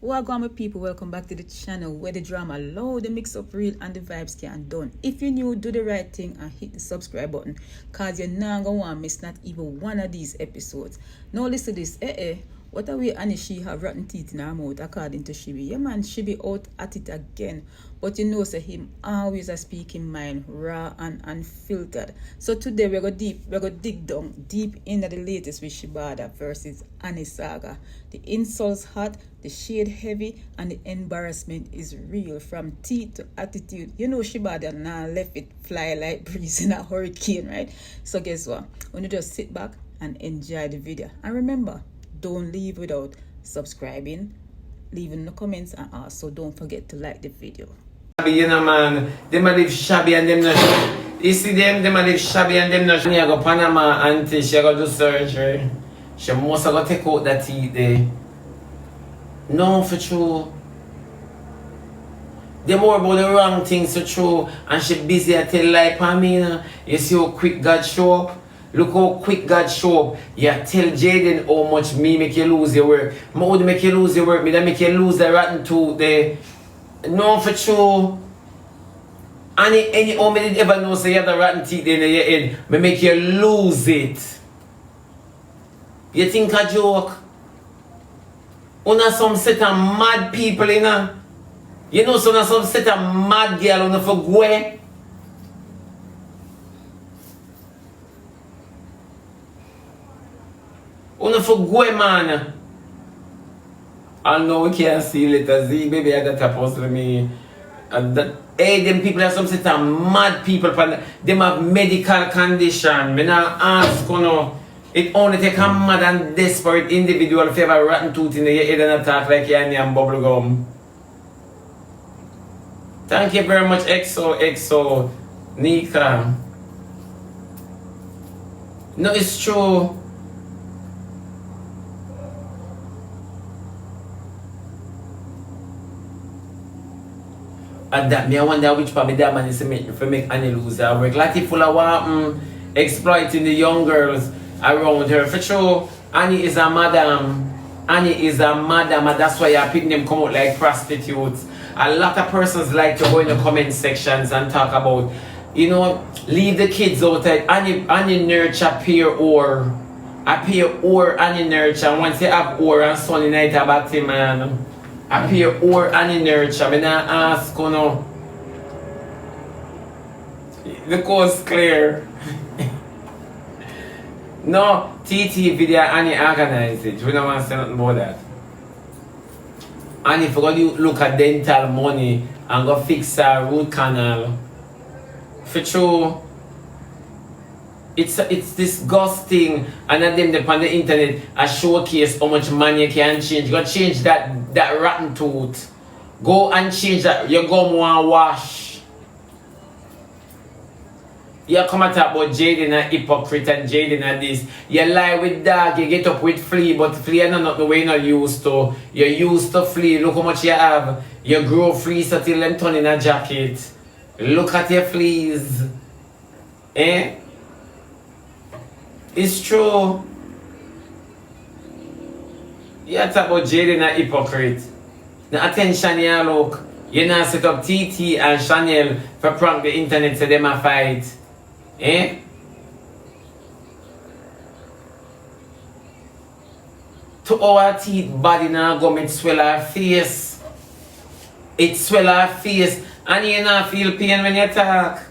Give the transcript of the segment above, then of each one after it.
Welcome my people, welcome back to the channel where the drama low, the mix up real and the vibes can done. If you're new, do the right thing and hit the subscribe button cause you're not gonna want to miss not even one of these episodes. Now listen to this, what are we and she have rotten teeth in her mouth according to Shibi. Yeah man, Shibi out at it again. But you know say him always a speaking mind, raw and unfiltered. So today we're gonna dig down deep into the latest with SHEBADA versus Annie saga. The insults hot, the shade heavy, and the embarrassment is real. From teeth to attitude. You know SHEBADA now left it fly like breeze in a hurricane, right? So guess what? When you just sit back and enjoy the video. And remember, don't leave without subscribing, leaving the comments, and also don't forget to like the video. You know man, them a live shabby and them not. You see them a live shabby and them not. She go Panama auntie, she go do surgery. She must go take out that teeth there. No, for true. They more about the wrong things for true, and she busy at tell lie for me. You see how quick God show up. Look how quick God show up. Yeah, tell Jaden how much me make you lose your work. Me would make you lose your work. Me that make you lose the rotten tooth there. No, for true. Any how me did ever know say you have the rotten teeth in your head. Me make you lose it. You think a joke? Una some set of mad people in her. You know so some set of mad girl on the for go. Una for go man. I know we can't see letter Z, baby. I got to post with me. Hey, them people are some set of mad people. Them have medical condition. Me not ask, you know. It only take a mad and desperate individual if you have a rotten tooth in your head and attack like you and bubble gum. Thank you very much, EXO, Nika. No, it's true. And that me I wonder which probably that man is to make Annie lose her work. Like full of exploiting the young girls around her. For sure, Annie is a madam. Annie is a madam, and that's why you're picking them come out like prostitutes. A lot of persons like to go in the comment sections and talk about, you know, leave the kids out there. Annie nurture peer or Annie nurture. And once you have or and Sunday night about him, man. Appear or Annie nurture. Me not ask, you know. The coast clear. No, TT video Annie organize it. We don't want to say nothing about that. Annie forgot you look at dental money and go fix her root canal. For true. It's disgusting, and then them on the internet a showcase how much money you can change. Go change that rotten tooth. Go and change that. Your gum want wash. You come and talk about Jaden a hypocrite and Jaden a this. You lie with dog, you get up with flea, but flea is not the way you're not used to. You're used to flea. Look how much you have. You grow fleas until them turn in a jacket. Look at your fleas. Eh? It's true. You talk about Jaden a hypocrite. Now attention here, look. You now set up TT and Chanel for prank the internet so them a fight. Eh? To our teeth body now gum it swell her face. It swell her face. And you not feel pain when you talk.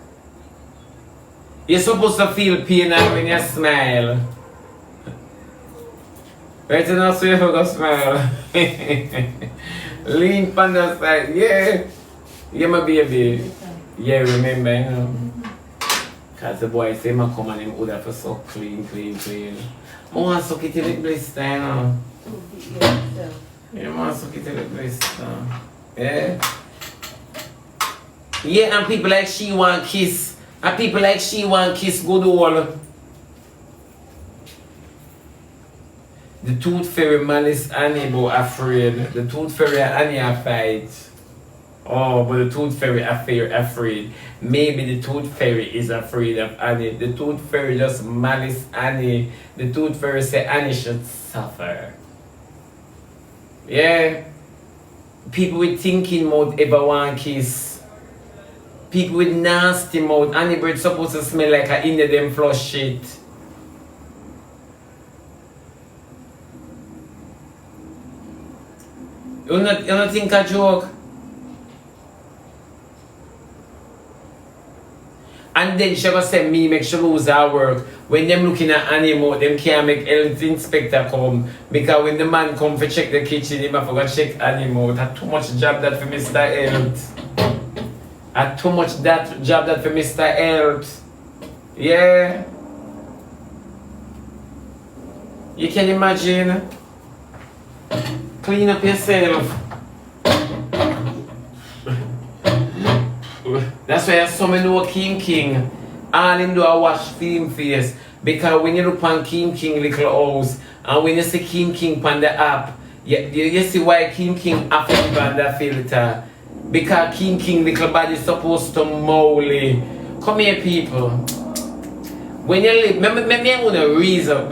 You're supposed to feel pain when you smile. Right now, so you go smile. Lean on the side. Yeah. Yeah, my baby. Yeah, remember, you know. Because the boy say, I come and him would have to so clean. I want to suck it till it blister, you know. You want to suck it till it blister. Yeah. Yeah, and people like she want kiss. And people like she want kiss good old. The tooth fairy malice Annie but afraid. The tooth fairy Annie a fight. Oh, but the tooth fairy afraid. Maybe the tooth fairy is afraid of Annie. The tooth fairy just malice Annie. The tooth fairy say Annie should suffer. Yeah. People with thinking mouth ever want kiss. People with nasty mouth. Any bird supposed to smell like a India them flush shit. You not think a joke? And then she gonna send me make she lose her work. When them looking at animal, them can't make health inspector come. Because when the man come for check the kitchen, he have to go check animal. That's too much job that for Mr. Health. That's too much that job that for Mr. Health. Yeah. You can imagine. Clean up yourself. That's why some know King. All him do a wash film face. Because when you look on King little house and when you see King on the app, you see why King have to be on the filter. Because King little body is supposed to molly. Come here people. When you live, maybe I want a reason.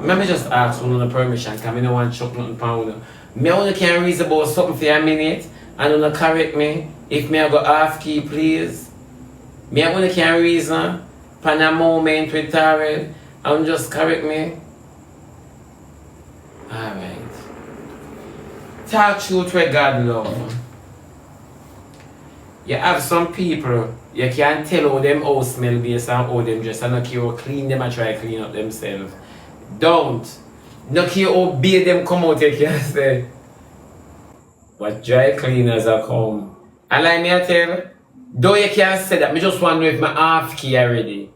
Let me just ask one on the permission because I don't want to chuck nothing pound. I want to reason about something for a minute and want to correct me. If me I go off key, please. Me I want to reason for a moment with Tarek and just correct me. Alright. Talk truth where God love. You have some people, you can't tell how them house smell based on how them dress and not care clean them and try to clean up themselves. Don't. Not care how big them come out, you can say. But dry cleaners are come. And like me I tell, though you can't say that, I just want to know if my half key already.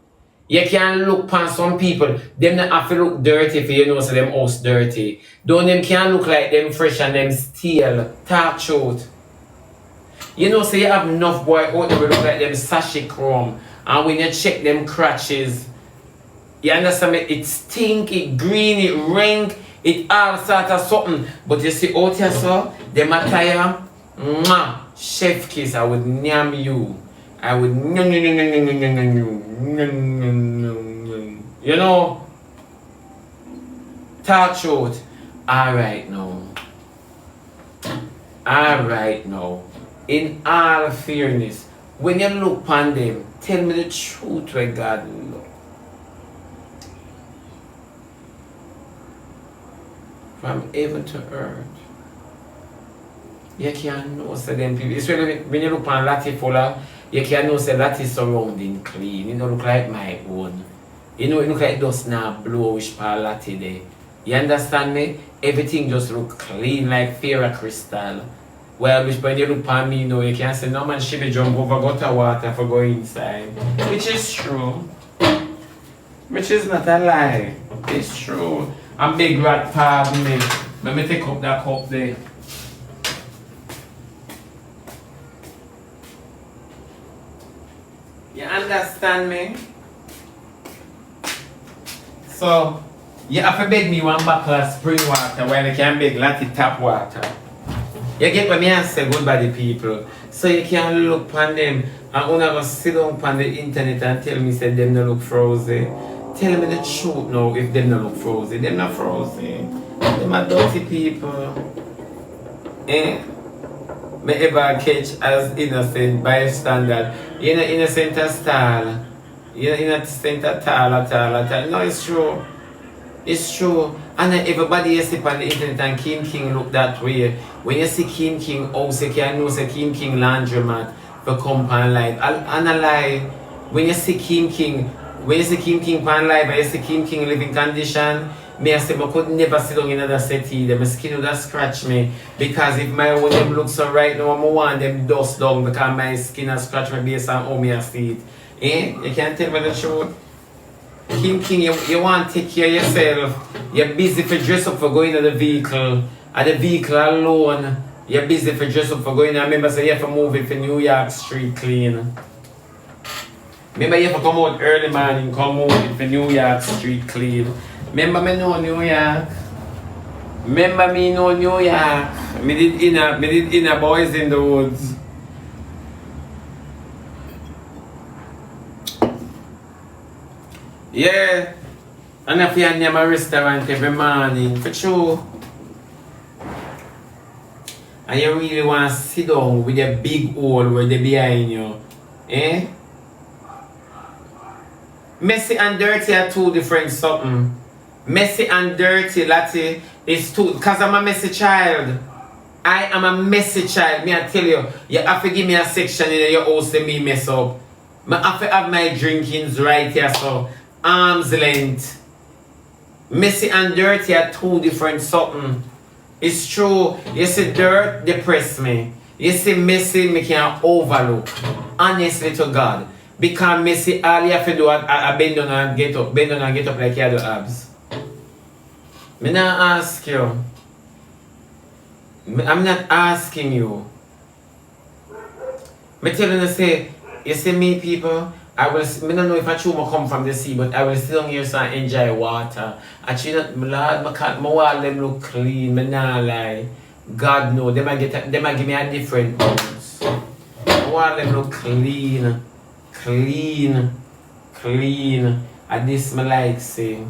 You can look past some people, them not have to look dirty for you know so them house dirty. Though them can look like them fresh and them stale. Talk truth. You know, so you have enough boy out there look like them sachet chrome. And when you check them crotches, you understand me? It stink, it green, it rank, it all sort of something. But you see out here, so, them attire, mwah, chef kiss, I would nyam you. I would you know? Talk truth. Alright now. Alright now. In all fairness, when you look upon them, tell me the truth where God look. From heaven to earth. You can't know say them people. Especially when you look upon Lati Fuller, you can't know say Lati surrounding clean. It don't look like my own. You know, it look like dust now blowish for Lati there. You understand me? Everything just look clean like Fairy Crystal. Well, when you look upon me, you know, you can't say, no man, she be jump over gutter water for going inside. Which is true. Which is not a lie. It's true. I'm big rat, pardon me. Let me take up that cup there. You understand me? So, you have to beg me one bottle of spring water while you can beg Lati tap water. You get what I say, good body people. So you can look upon them and when I go sit down upon the internet and tell me say them not look frozen. Tell me the truth now if them not look frozen. Them not frozen. Them are dirty people. Eh? Me ever catch as innocent by standard. You know innocent as tall. You know innocent as tall. No, it's true. It's true. And then everybody you see on the internet and King look that way. When you see King house, you can know say King laundromat for compound life. And a lie. When you see King pan life and you see King living condition, me I say I could never sit down in another settee. My skin would scratch me. Because if my own them look so right now, I want them dust down because my skin has scratched me based on how me see it. Eh? You can't tell me the truth. King, you want to take care of yourself. You're busy for dress up for going to the vehicle. And the vehicle alone, you're busy for dress up for going. I remember so you have to move it for New York Street clean. Remember you have to come out early morning, come move it for New York Street clean. Remember me know New York. Remember me know New York. Me did inner Boys in the Woods. Yeah, and if you name a restaurant every morning, for sure. and you really want to sit down with a big hole where they behind you, eh? Messy and dirty are two different something. Messy and dirty, Lati, is two, because I'm a messy child. I am a messy child. Me I tell you, you have to give me a section in your house to me mess up. I have to have my drinkings right here, so arm's length. Messy and dirty are two different something. It's true. You see, dirt depress me. You see, messy me can overlook. Honestly to God. Because messy, all you have to do is bend down and get up. Bend down and get up like you do abs. Me not ask you. I'm not asking you. Me telling you say, you see me people, I don't know if I truly come from the sea, but I will sit down here so I enjoy water. Actually, Lord, my wall them look clean, me nah lie. God know, they might give me a different bounce. My wall them look clean. And this me like say.